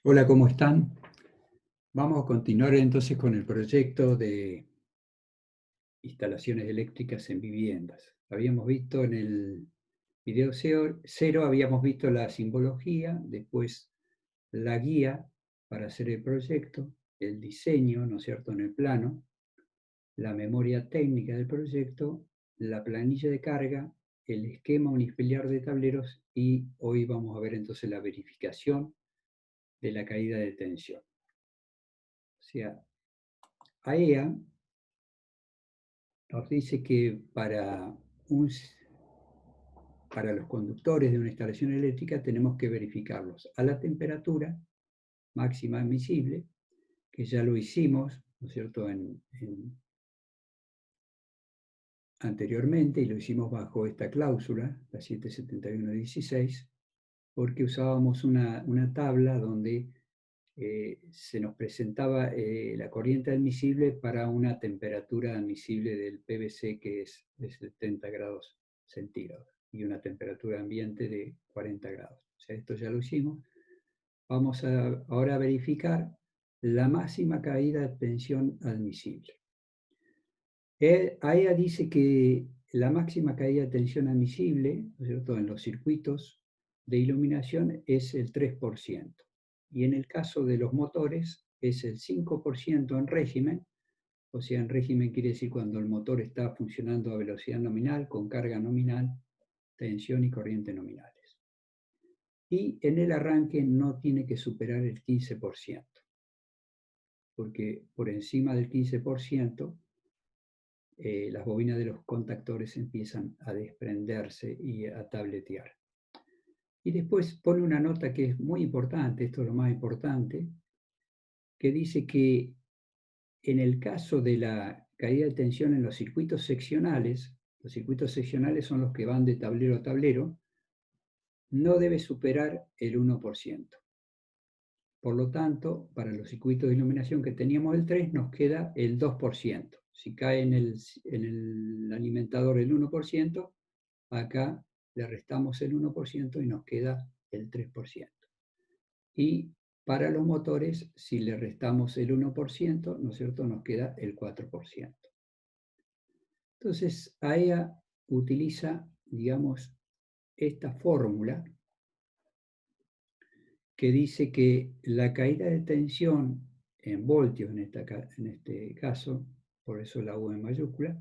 Hola, ¿cómo están? Vamos a continuar entonces con el proyecto de instalaciones eléctricas en viviendas. Habíamos visto en el video cero, habíamos visto la simbología, después la guía para hacer el proyecto, el diseño, ¿no es cierto?, en el plano, la memoria técnica del proyecto, la planilla de carga, el esquema unifiliar de tableros y hoy vamos a ver entonces la verificación de la caída de tensión. O sea, AEA nos dice que para los conductores de una instalación eléctrica tenemos que verificarlos a la temperatura máxima admisible, que ya lo hicimos, ¿no es cierto?, anteriormente, y lo hicimos bajo esta cláusula, la 771.16, porque usábamos una tabla donde se nos presentaba la corriente admisible para una temperatura admisible del PVC que es de 70 grados centígrados y una temperatura ambiente de 40 grados. O sea, esto ya lo hicimos. Vamos ahora a verificar la máxima caída de tensión admisible. AEA dice que la máxima caída de tensión admisible, ¿no es cierto?, en los circuitos de iluminación es el 3%. Y en el caso de los motores es el 5% en régimen, o sea, en régimen quiere decir cuando el motor está funcionando a velocidad nominal, con carga nominal, tensión y corriente nominales. Y en el arranque no tiene que superar el 15%, porque por encima del 15%, las bobinas de los contactores empiezan a desprenderse y a tabletear. Y después pone una nota que es muy importante, esto es lo más importante, que dice que en el caso de la caída de tensión en los circuitos seccionales son los que van de tablero a tablero, no debe superar el 1%. Por lo tanto, para los circuitos de iluminación que teníamos el 3, nos queda el 2%. Si cae en el alimentador el 1%, acá le restamos el 1% y nos queda el 3%. Y para los motores, si le restamos el 1%, ¿no es cierto?, nos queda el 4%. Entonces, AEA utiliza, digamos, esta fórmula que dice que la caída de tensión en voltios, en este caso, por eso la U en mayúscula,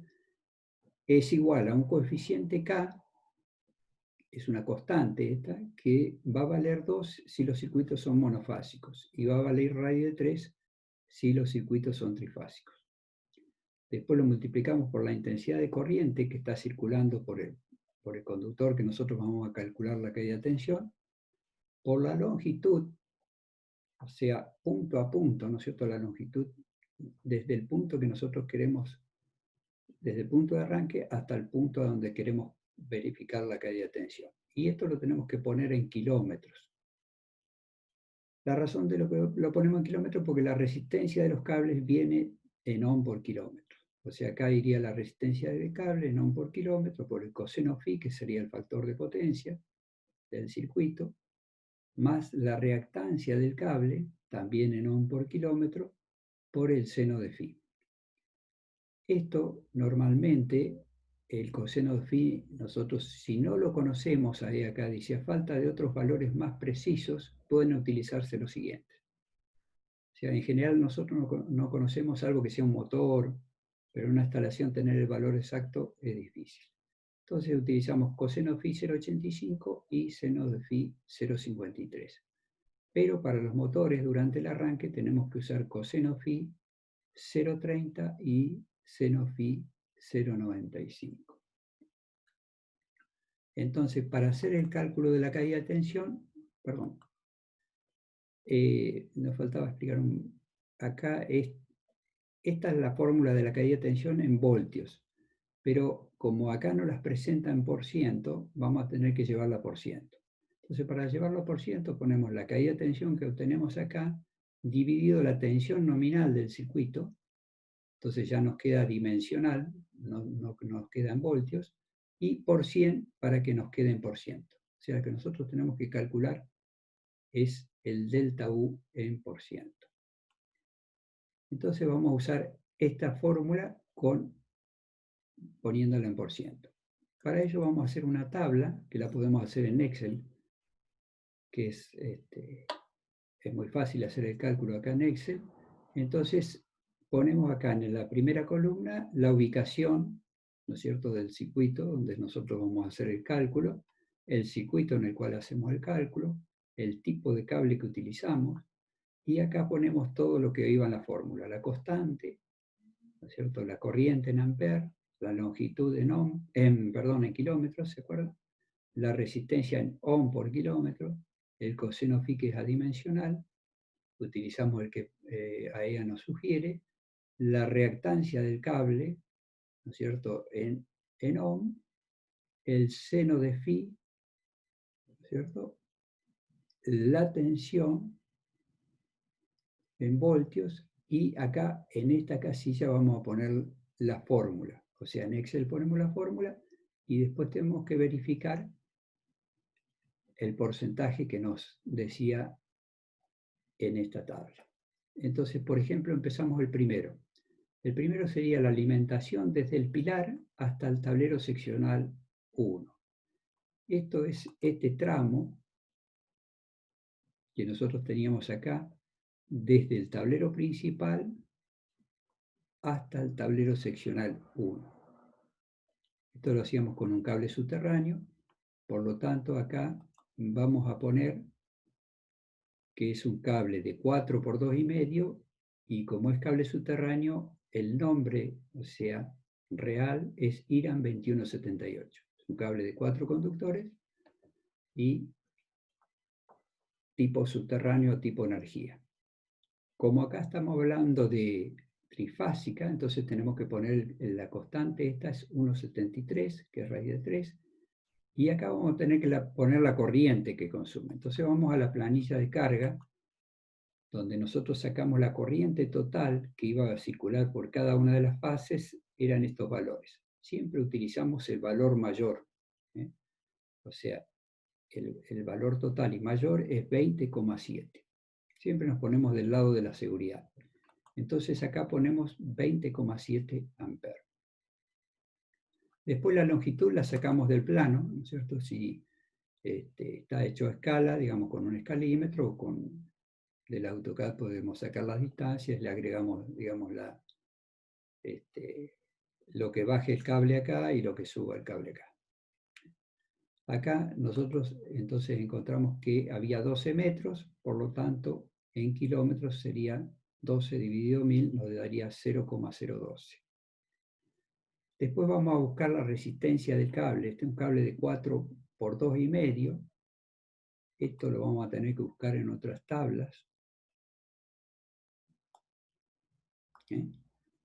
es igual a un coeficiente K, es una constante esta, que va a valer 2 si los circuitos son monofásicos y va a valer radio de 3 si los circuitos son trifásicos. Después lo multiplicamos por la intensidad de corriente que está circulando por el conductor, que nosotros vamos a calcular la caída de tensión, por la longitud, o sea, punto a punto, ¿no es cierto?, la longitud desde el punto que nosotros queremos, desde el punto de arranque hasta el punto donde queremos verificar la caída de tensión. Y esto lo tenemos que poner en kilómetros. La razón de lo que lo ponemos en kilómetros es porque la resistencia de los cables viene en ohm por kilómetro. O sea, acá iría la resistencia del cable en ohm por kilómetro por el coseno phi, que sería el factor de potencia del circuito, más la reactancia del cable, también en ohm por kilómetro, por el seno de phi. Esto normalmente, el coseno de phi, nosotros si no lo conocemos, ahí acá dice, a falta de otros valores más precisos, pueden utilizarse los siguientes. O sea, en general nosotros no conocemos algo que sea un motor, pero en una instalación tener el valor exacto es difícil. Entonces utilizamos coseno phi 0,85 y seno de phi 0,53. Pero para los motores durante el arranque tenemos que usar coseno phi 0,30 y seno phi 0,95. Entonces, para hacer el cálculo de la caída de tensión, perdón, nos faltaba explicar acá, esta es la fórmula de la caída de tensión en voltios, pero como acá no las presenta en por ciento, vamos a tener que llevarla por ciento. Entonces, para llevarlo por ciento, ponemos la caída de tensión que obtenemos acá, dividido la tensión nominal del circuito, entonces ya nos queda dimensional, no nos queda en voltios, y por 100 para que nos quede en por ciento. O sea, que nosotros tenemos que calcular es el delta U en por ciento. Entonces vamos a usar esta fórmula poniéndola en por ciento. Para ello vamos a hacer una tabla, que la podemos hacer en Excel, que es muy fácil hacer el cálculo acá en Excel. Entonces ponemos acá en la primera columna la ubicación, ¿no es cierto?, del circuito donde nosotros vamos a hacer el cálculo, el circuito en el cual hacemos el cálculo, el tipo de cable que utilizamos, y acá ponemos todo lo que iba en la fórmula, la constante, ¿no es cierto?, la corriente en amperes, la longitud en kilómetros, ¿se acuerdan? La resistencia en ohm por kilómetro, el coseno phi que es adimensional, utilizamos el que AEA nos sugiere, la reactancia del cable, ¿no es cierto?, en ohm, el seno de phi, ¿no es cierto?, la tensión en voltios, y acá en esta casilla vamos a poner la fórmula. O sea, en Excel ponemos la fórmula y después tenemos que verificar el porcentaje que nos decía en esta tabla. Entonces, por ejemplo, empezamos el primero. El primero sería la alimentación desde el pilar hasta el tablero seccional 1. Esto es este tramo que nosotros teníamos acá, desde el tablero principal hasta el tablero seccional 1. Esto lo hacíamos con un cable subterráneo, por lo tanto acá vamos a poner que es un cable de 4 por 2,5, y como es cable subterráneo, el nombre, o sea, real, es IRAN 2178. Es un cable de 4 conductores y tipo subterráneo, tipo energía. Como acá estamos hablando de trifásica, entonces tenemos que poner la constante, esta es 1,73, que es raíz de 3, y acá vamos a tener que poner la corriente que consume. Entonces vamos a la planilla de carga, donde nosotros sacamos la corriente total que iba a circular por cada una de las fases, eran estos valores. Siempre utilizamos el valor mayor, ¿eh? O sea, el valor total y mayor es 20,7. Siempre nos ponemos del lado de la seguridad. Entonces acá ponemos 20,7 amperes. Después la longitud la sacamos del plano, ¿no es cierto? Si está hecho a escala, digamos con un escalímetro, o del AutoCAD podemos sacar las distancias, le agregamos, digamos, lo que baje el cable acá y lo que suba el cable acá. Acá nosotros entonces encontramos que había 12 metros, por lo tanto, en kilómetros sería 12 dividido 1000, nos daría 0,012. Después vamos a buscar la resistencia del cable. Este es un cable de 4 por 2,5. Esto lo vamos a tener que buscar en otras tablas.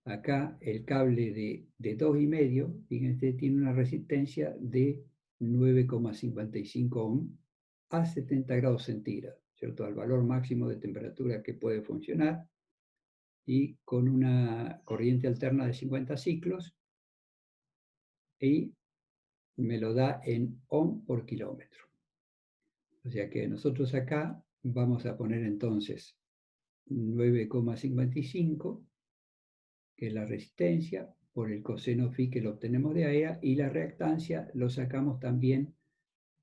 Acá el cable de 2,5, fíjense, tiene una resistencia de 9,55 ohm a 70 grados centígrados, ¿cierto? Al valor máximo de temperatura que puede funcionar, y con una corriente alterna de 50 ciclos, y me lo da en ohm por kilómetro. O sea que nosotros acá vamos a poner entonces 9,55, que es la resistencia, por el coseno phi que lo obtenemos de AEA, y la reactancia lo sacamos también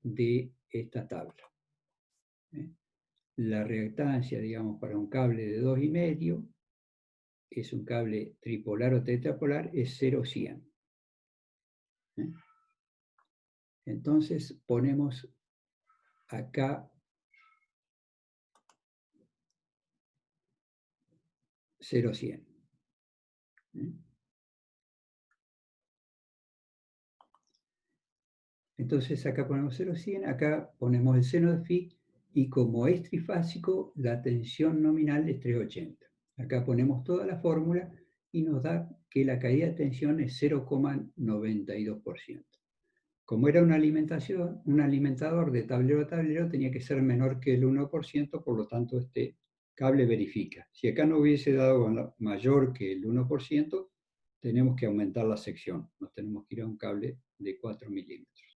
de esta tabla. La reactancia, digamos, para un cable de 2,5, es un cable tripolar o tetrapolar, es 0,100. Entonces ponemos acá 0,100. Entonces acá ponemos 0,100, acá ponemos el seno de phi, y como es trifásico, la tensión nominal es 380. Acá ponemos toda la fórmula y nos da que la caída de tensión es 0,92%. Como era una alimentación, un alimentador de tablero a tablero, tenía que ser menor que el 1%, por lo tanto este cable verifica. Si acá no hubiese dado mayor que el 1%, tenemos que aumentar la sección. Nos tenemos que ir a un cable de 4 milímetros.